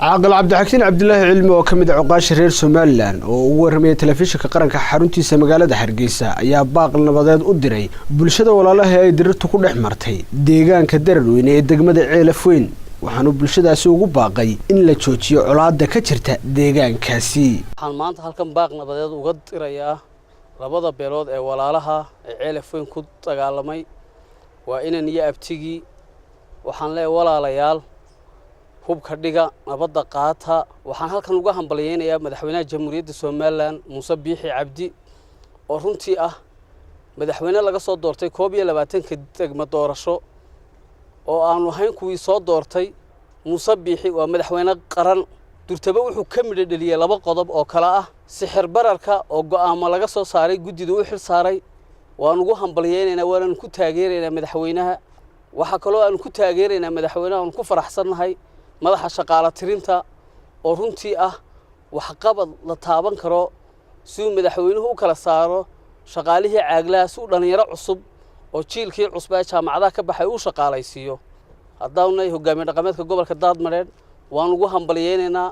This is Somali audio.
عاقل عبد الحكيم عبد الله علمي وكمد عقاش رير سومالان oo warmay telefishinka qaranka xaruntiisa magaalada Hargeysa ayaa baaq nabadeed u diray bulshada walaalaha ay dirirtu ku dhex martay deegaanka Dararweyne ee degmada Ceelafweyn waxaanu bulshadaasi ugu baaqay in la joojiyo colaadda ka jirta deegaankaasi waxaan maanta halkan baaq nabadeed uga dirayaa labada beelood ee walaalaha ee Ceelafweyn ku dagaalamay waa inaan iyo abtigi waxaan leeyahay walaalayaal hubka dhiga nabadda qaata waxaan halkan uga hambalyeeynayaa madaxweynaha jamhuuriyadda Soomaaliland Muuse Biixi Cabdi oo runtii ah madaxweyne laga soo doortay 22 degmo doorasho oo aanu ahayn kuwii soo doortay Muuse Biixi waa madaxweyne qaran durtaba wuxuu ka midhadheliyay laba qodob oo kala ah sixir bararka oo go'aamo laga soo saaray guddidu u xil saaray waan ugu hambalyeeynaynaa waan ku taageeraynaa madaxweynaha waxa kale oo aan ku taageeraynaa madaxweynaha aan ku faraxsanahay madaxa shaqaale tirinta oo runtii ah wax qabad la taaban karo si uu madaxweynuhu u kala saaro shaqaalihii caaglaas u dhalinyaro cusub oo jiilkii cusub ee jaamacadaha ka baxay uu shaqaalaysiiyo haddaanay hogaamiye dhaqameedka gobolka Daadmareed waan ugu hambalyeeynaynaa